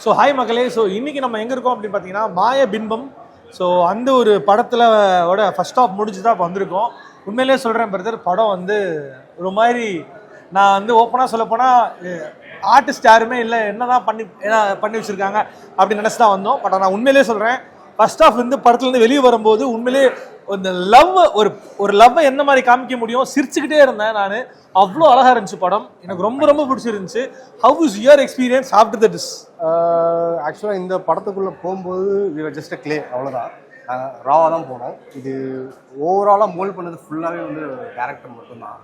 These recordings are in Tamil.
ஸோ ஹாய் மக்களே. ஸோ இன்றைக்கி நம்ம எங்கே இருக்கோம் அப்படின்னு பார்த்தீங்கன்னா மாய பின்பம். ஸோ அந்த ஒரு படத்தில் ஃபர்ஸ்ட் ஆஃப் முடிச்சு தான் இப்போ வந்திருக்கோம். உண்மையிலே சொல்கிறேன் பிரதர், படம் வந்து ஒரு மாதிரி நான் வந்து ஓப்பனாக சொல்லப்போனால் ஆர்டிஸ்ட் யாருமே இல்லை, என்ன தான் பண்ணி வச்சுருக்காங்க அப்படின்னு நினச்சி தான் வந்தோம். பட் நான் உண்மையிலே சொல்கிறேன், ஃபர்ஸ்ட் ஆஃப் வந்து படத்துலேருந்து வெளியே வரும்போது உண்மையிலே இந்த ஒரு லவ்வை எந்த மாதிரி காமிக்க முடியும் சிரிச்சுக்கிட்டே இருந்தேன் நான். அவ்வளோ அழகாக இருந்துச்சு படம், எனக்கு ரொம்ப பிடிச்சிருந்துச்சு. How is your experience after the டிஸ்? ஆக்சுவலாக இந்த படத்துக்குள்ளே போகும்போது ஜஸ்ட் கிளே, அவ்வளோதான். ராவாக தான் போனோம். இது ஓவராலாக மோல்ட் பண்ணது ஃபுல்லாகவே வந்து டேரக்டர் மட்டும்தான்.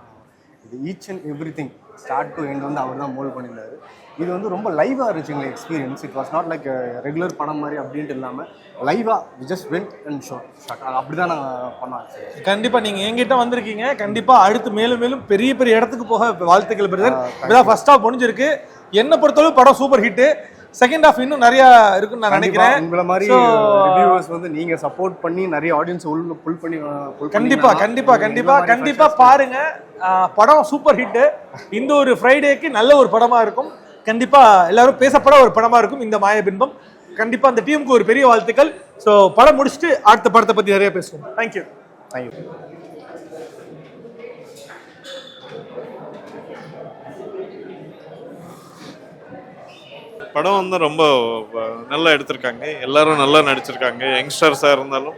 இது each and every thing start to end வந்து அவர் தான் மோல்ட் பண்ணியிருந்தாரு. இது வந்து ரொம்ப லைவாக இருந்துச்சுங்களே experience. It was not like regular படம் மாதிரி அப்படின்ட்டு இல்லாமல் லைவாக ஜஸ்ட் வெண்ட் அண்ட் ஷாட் அப்படி தான் நாங்கள் பண்ணோம். கண்டிப்பாக நீங்கள் எங்கிட்ட வந்திருக்கீங்க, கண்டிப்பாக அடுத்து மேலும் பெரிய இடத்துக்கு போக வாழ்த்துக்கள் பிரதர். இப்போதான் ஃபர்ஸ்ட் ஹாஃப் முடிஞ்சிருக்கு. என்னை பொறுத்தளவு படம் சூப்பர் ஹிட்டு. செகண்ட் ஹாஃப் இன்னும் நிறைய இருக்குன்னு நான் நினைக்கிறேன். உங்களை மாதிரி ரிவ்யூவர்ஸ் வந்து நீங்க சப்போர்ட் பண்ணி நிறைய ஆடியன்ஸ் உள்ள புல் பண்ணி கண்டிப்பா பாருங்க. படம் சூப்பர் ஹிட். இந்த ஒரு ஃப்ரைடேக்கு நல்ல ஒரு படமா இருக்கும். கண்டிப்பா எல்லாரும் பேசப்பட ஒரு படமா இருக்கும் இந்த மாய பின்பம். கண்டிப்பா அந்த டீமுக்கு ஒரு பெரிய வாழ்த்துக்கள். ஸோ படம் முடிச்சுட்டு அடுத்த படத்தை பத்தி நிறைய பேசுவோம். தேங்க்யூ. படம் வந்து ரொம்ப நல்லா எடுத்திருக்காங்க, எல்லாரும் நல்லா நடிச்சிருக்காங்க. யங்ஸ்டர்ஸாக இருந்தாலும்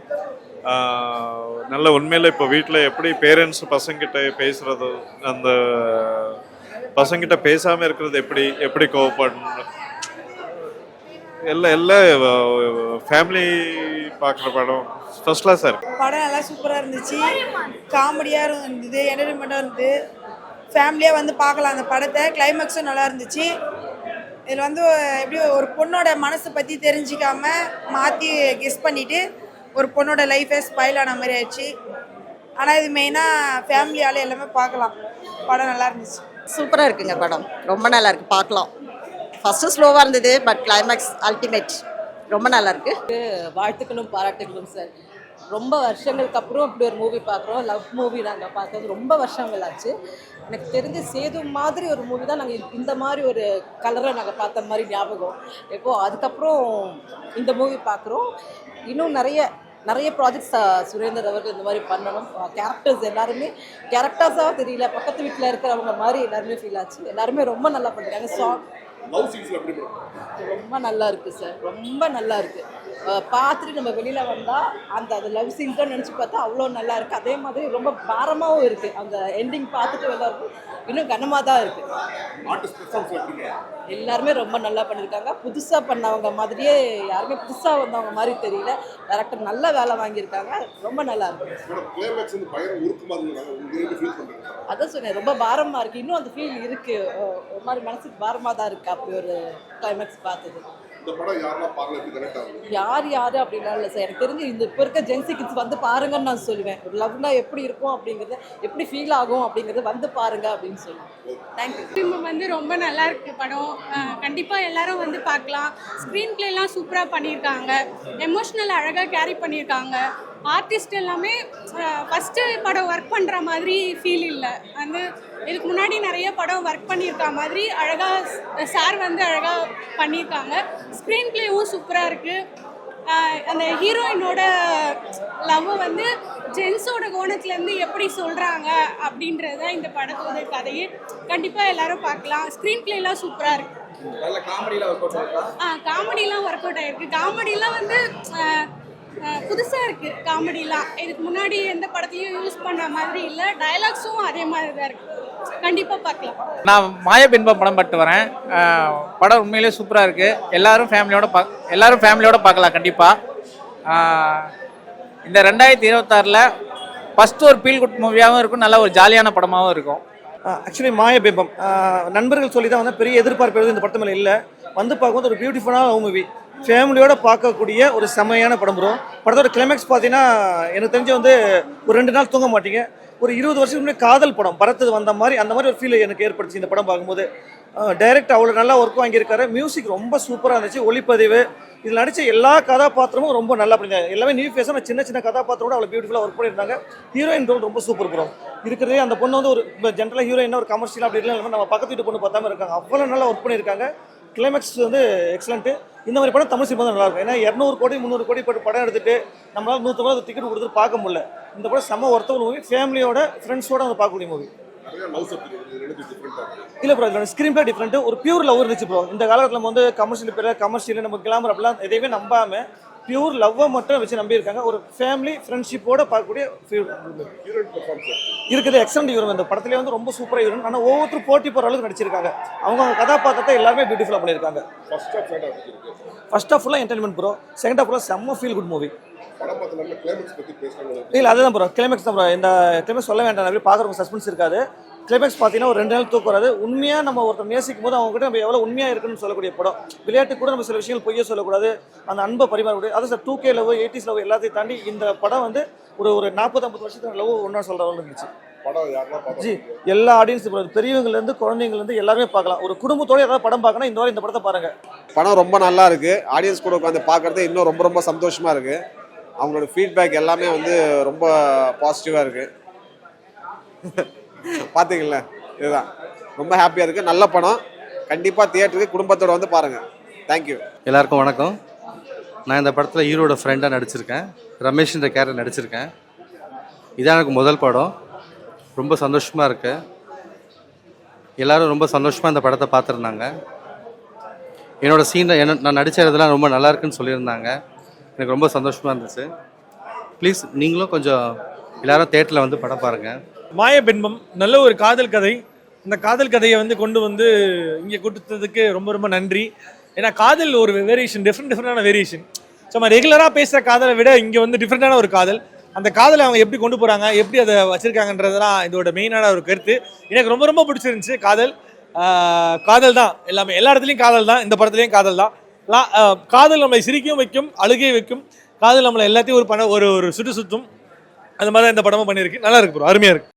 நல்ல உண்மையில் இப்போ வீட்டில் எப்படி பேரண்ட்ஸ் பசங்கிட்ட பேசுறது, அந்த பசங்கிட்ட பேசாமல் இருக்கிறது எப்படி கோவப்படணும், எல்லாம் ஃபேமிலி பார்க்குற படம் ஃபர்ஸ்ட் கிளாஸாக இருக்கு. படம் நல்லா சூப்பராக இருந்துச்சு, காமெடியாக இருந்தது, என்டர்டைன்மெண்ட்டாக இருந்தது. ஃபேமிலியாக வந்து பார்க்கலாம் அந்த படத்தை. கிளைமேக்ஸும் நல்லா இருந்துச்சு. இதில் வந்து எப்படி ஒரு பொண்ணோட மனசை பற்றி தெரிஞ்சிக்காம மாற்றி கெஸ் பண்ணிவிட்டு ஒரு பொண்ணோட லைஃபே ஸ்பாயில் ஆன மாதிரி ஆயிடுச்சு. ஆனால் இது மெயினாக ஃபேமிலியால் எல்லாமே பார்க்கலாம். படம் நல்லா இருந்துச்சு. சூப்பராக இருக்குங்க படம், ரொம்ப நல்லா இருக்குது, பார்க்கலாம். ஃபஸ்ட்டு ஸ்லோவாக இருந்தது, பட் கிளைமேக்ஸ் அல்டிமேட், ரொம்ப நல்லா இருக்குது. வாழ்த்துக்களும் பாராட்டுகளும் சார். ரொம்ப வருஷங்களுக்கு அப்புறம் இப்படி ஒரு மூவி பார்க்குறோம். லவ் மூவி நாங்கள் பார்த்தது ரொம்ப வருஷங்கள் ஆச்சு. எனக்கு தெரிஞ்ச சேது மாதிரி ஒரு மூவி தான் நாங்கள் இந்த மாதிரி ஒரு கலரை நாங்கள் பார்த்த மாதிரி ஞாபகம். இப்போது அதுக்கப்புறம் இந்த மூவி பார்க்குறோம். இன்னும் நிறைய ப்ராஜெக்ட்ஸ் சுரேந்தர் அவர்கள் இந்த மாதிரி பண்ணணும். கேரக்டர்ஸ் எல்லாருமே கேரக்டர்ஸாக தெரியல, பக்கத்து வீட்டில் இருக்கிறவங்க மாதிரி எல்லாருமே ஃபீல் ஆச்சு. எல்லாருமே ரொம்ப நல்லா பண்ணிருக்காங்க. சாங் ரொம்ப நல்லா இருக்குது சார், ரொம்ப நல்லா இருக்குது. பார்த்துட்டு நம்ம வெளியில் வந்தால் அந்த லவ் சீன்ஸ் தான் நினச்சி பார்த்தா அவ்வளோ நல்லா இருக்குது. அதே மாதிரி ரொம்ப பாரமாகவும் இருக்குது. அந்த எண்டிங் பார்த்துட்டு எல்லாருக்கும் இன்னும் கனமாக தான் இருக்குது. எல்லாருமே ரொம்ப நல்லா பண்ணியிருக்காங்க. புதுசாக பண்ணவங்க மாதிரியே யாருமே புதுசாக வந்தவங்க மாதிரி தெரியல. டேரக்டர் நல்ல வேலை வாங்கியிருக்காங்க, ரொம்ப நல்லா இருக்கு. அதான் சொன்னேன், ரொம்ப பாரமாக இருக்குது. இன்னும் அந்த ஃபீல் இருக்குது, ஒரு மாதிரி மனசுக்கு பாரமாக தான் இருக்குது. அப்படி ஒரு கிளைமேக்ஸ் பார்த்தது யார் அப்படின்னா இல்லை சார். எனக்கு தெரிஞ்சு இந்த இப்போ இருக்க ஜென்சி கிட்ஸ் வந்து பாருங்கன்னு நான் சொல்லுவேன். ஒரு லவ்னா எப்படி இருக்கும் அப்படிங்கிறது, எப்படி ஃபீல் ஆகும் அப்படிங்கிறது வந்து பாருங்க அப்படின்னு சொல்லுவேன். தேங்க்யூ. ஃபிலிம் வந்து ரொம்ப நல்லா இருக்கு படம். கண்டிப்பாக எல்லாரும் வந்து பார்க்கலாம். ஸ்க்ரீன் பிளேலாம் சூப்பராக பண்ணியிருக்காங்க. எமோஷ்னல் அழகாக கேரி பண்ணியிருக்காங்க. ஆர்டிஸ்ட் எல்லாமே ஃபஸ்ட்டு படம் ஒர்க் பண்ணுற மாதிரி ஃபீல் இல்லை. வந்து இதுக்கு முன்னாடி நிறைய படம் ஒர்க் பண்ணியிருக்க மாதிரி அழகாக சார் வந்து அழகாக பண்ணியிருக்காங்க. ஸ்க்ரீன் பிளேவும் சூப்பராக இருக்குது. அந்த ஹீரோயினோட லவ்வை வந்து ஜென்ஸோட கோணத்துலேருந்து எப்படி சொல்கிறாங்க அப்படின்றது தான் இந்த படத்தோட கதையே. கண்டிப்பாக எல்லாரும் பார்க்கலாம். ஸ்க்ரீன் பிளேலாம் சூப்பராக இருக்குது. காமெடிலாம் ஒர்க் அவுட் ஆகிருக்கு. காமெடிலாம் வந்து புதுசாக இருக்குது. காமெடிலாம் இதுக்கு முன்னாடி எந்த படத்துலையும் யூஸ் பண்ண மாதிரி இல்லை. டயலாக்ஸும் அதே மாதிரி தான் இருக்குது. கண்டிப்பாக பார்க்கலாம். நான் மாய பின்பம் படம் பார்த்து வரேன். படம் உண்மையிலே சூப்பராக இருக்குது. எல்லாரும் ஃபேமிலியோட பார்க்கலாம் கண்டிப்பாக. இந்த 2026 ஃபஸ்ட்டு ஒரு ஃபீல் குட் மூவியாகவும் இருக்கும், நல்ல ஒரு ஜாலியான படமாகவும் இருக்கும். ஆக்சுவலி மாய பிம்பம் நண்பர்கள் சொல்லி தான் வந்து பெரிய எதிர்பார்ப்பு இந்த படத்து மேலே இல்லை. வந்து பார்க்கும்போது ஒரு பியூட்டிஃபுல்லான லவ் மூவி, ஃபேமிலியோட பார்க்கக்கூடிய ஒரு செம்மையான படம் ப்ரோ. படத்தோட கிளைமேக்ஸ் பார்த்தீங்கன்னா எனக்கு தெரிஞ்சு வந்து ஒரு 2 நாள் தூங்க மாட்டீங்க. ஒரு 20 வருஷத்துக்கு முன்னாடி காதல் படம் பரத்து வந்த மாதிரி அந்த மாதிரி ஒரு ஃபீல் எனக்கு ஏற்படுச்சு இந்த படம் பார்க்கும்போது. டைரக்ட் அவ்வளோ நல்லா ஒர்க் வாங்கியிருக்காரு. மியூசிக் ரொம்ப சூப்பராக இருந்துச்சு. ஒளிப்பதிவு, இதில் நடித்த எல்லா கதாபாத்திரமும் ரொம்ப நல்லா பண்ணியிருந்தாங்க. எல்லாமே நியூ ஃபேஸாக சின்ன கதாபாத்திரம் கூட அவ்வளோ பியூட்டிஃபுல்லாக ஒர்க் பண்ணியிருந்தாங்க. ஹீரோயின் ரோல் ரொம்ப சூப்பர் ப்ரோ. இருக்கிறதே அந்த பொண்ணு வந்து ஒரு ஜென்ரலாக ஹீரோயினாக ஒரு கமர்ஷியலாக அப்படி இல்லை, நம்ம பக்கத்து வீட்டு பொண்ணு பார்த்தாம இருக்காங்க. அவ்வளோ நல்லா ஒர்க் பண்ணியிருக்காங்க. கிளைமேக்ஸ் வந்து எக்ஸலண்ட்டு. இந்த மாதிரி படம் தமிழ் சினிமா தான் நல்லாயிருக்கும். ஏன்னா 200 கோடி 300 கோடி போட்டு படம் எடுத்துட்டு நம்மளால் 150 டிக்கெட் கொடுத்துட்டு பார்க்க முடியல. இந்த படம் செம்ம ஒர்த்தபிள் மூவி, ஃபேமிலியோட ஃப்ரெண்ட்ஸோட வந்து பார்க்கக்கூடிய மூவி. இல்லை ப்ரோ, இதோட ஸ்க்ரீன் பிளே டிஃப்ரெண்ட்டு, ஒரு பியூர் லவ் இருந்துச்சு ப்ரோ. இந்த காலத்தில் நம்ம வந்து கமர்ஷியல் நம்ம கிளாமர் அப்படிலாம் எதையுமே நம்பாமல் பியூர் லவ்வை மட்டும் வச்சு நம்பியிருக்காங்க. ஒரு ஃபேமிலி ஃப்ரெண்ட்ஷிப்போட பார்க்கக்கூடிய இருக்குது. எக்ஸலண்ட் ஹீரோ இந்த படத்துலேயே வந்து ரொம்ப சூப்பராக ஹீரோ. ஆனால் ஒவ்வொருத்தரும் போட்டி போகிற அளவுக்கு நடிச்சிருக்காங்க. அவங்க கதாபாத்திரத்தை எல்லாருமே பியூட்டிஃபுல்லாக பண்ணியிருக்காங்க. ஃபர்ஸ்ட் ஆஃப் ஃபுல்லாக என்டர்டைன்மெண்ட் ப்ரோ, செகண்ட் ஆஃப் ஃபுல்லாக செம்ம ஃபீல் குட் மூவி. இல்லை அதுதான் ப்ரோ, கிளைமேக்ஸ் தான் ப்ரோ. இந்த கிளைமேக்ஸ் சொல்ல வேண்டாம், நிறைய பார்க்குறவங்க சஸ்பென்ஸ் இருக்காது. கிளைமேக்ஸ் பார்த்தீங்கன்னா ஒரு 2 நாள் தூக்கம் வராது. உண்மையாக நம்ம ஒருத்தர் நேசிக்கும் போது அவங்ககிட்ட நம்ம எவ்வளோ உண்மையாக இருக்குன்னு சொல்லக்கூடிய படம். விளையாட்டு கூட நம்ம சில விஷயங்கள் பொய்ய சொல்லக்கூடாது, அந்த அன்பை பரிமாறக்கூடிய. அது sir 2K love 80s love எல்லாத்தையும் தாண்டி இந்த படம் வந்து ஒரு 40-50 வருஷத்துக்கு லவ் ஒன்றா சொல்கிறவங்க இருந்துச்சு. ஜி எல்லா ஆடியன்ஸ் பெரியவங்கலேருந்து குழந்தைங்கலேருந்து எல்லாருமே பார்க்கலாம். ஒரு குடும்பத்தோட ஏதாவது படம் பார்க்கணும், இந்த வாரம் இந்த படத்தை பாருங்க. படம் ரொம்ப நல்லா இருக்கு. ஆடியன்ஸ் கூட உட்காந்து பார்க்கறது இன்னும் ரொம்ப ரொம்ப சந்தோஷமா இருக்கு. அவங்களோட ஃபீட்பேக் எல்லாமே வந்து ரொம்ப பாசிட்டிவாக இருக்கு. பார்த்தீங்களா, இதுதான் ரொம்ப ஹாப்பியாக இருக்குது. நல்ல படம், கண்டிப்பாக தியேட்டருக்கு குடும்பத்தோடு வந்து பாருங்கள். தேங்க்யூ. எல்லாருக்கும் வணக்கம். நான் இந்த படத்தில் ஹீரோட ஃப்ரெண்டாக நடிச்சிருக்கேன். ரமேஷ்ன்ற கேரக்டர் நடிச்சிருக்கேன். இதான் எனக்கு முதல் படம். ரொம்ப சந்தோஷமாக இருக்குது. எல்லோரும் ரொம்ப சந்தோஷமாக இந்த படத்தை பார்த்துருந்தாங்க. என்னோடய சீனில் நான் நடித்த இதெல்லாம் ரொம்ப நல்லா இருக்குன்னு சொல்லியிருந்தாங்க. எனக்கு ரொம்ப சந்தோஷமாக இருந்துச்சு. ப்ளீஸ் நீங்களும் கொஞ்சம் எல்லாரும் தேட்டரில் வந்து படம் பாருங்கள். மாயபின்பம் நல்ல ஒரு காதல் கதை. இந்த காதல் கதையை வந்து கொண்டு வந்து இங்கே கொடுத்ததுக்கு ரொம்ப ரொம்ப நன்றி. ஏன்னா காதல் ஒரு வேரியேஷன், டிஃப்ரெண்டான வேரியேஷன். ஸோ நம்ம ரெகுலராக பேசுகிற காதலை விட இங்கே வந்து டிஃப்ரெண்டான ஒரு காதல். அந்த காதலை அவங்க எப்படி கொண்டு போகிறாங்க, எப்படி அதை வச்சுருக்காங்கன்றதுலாம் இதோட மெயினான ஒரு கருத்து. எனக்கு ரொம்ப ரொம்ப பிடிச்சிருந்துச்சு. காதல் தான் எல்லாமே, எல்லா இடத்துலையும் காதல் தான், இந்த படத்துலையும் காதல் தான். காதல் நம்மளை சிரிக்கவும் வைக்கும், அழுகை வைக்கும். காதல் நம்மளை எல்லாத்தையும் ஒரு சுட்டு சுற்றும். அந்த மாதிரி தான் இந்த படமும் பண்ணியிருக்கு. நல்லா இருக்கு ப்ரோ, அருமையாக இருக்குது.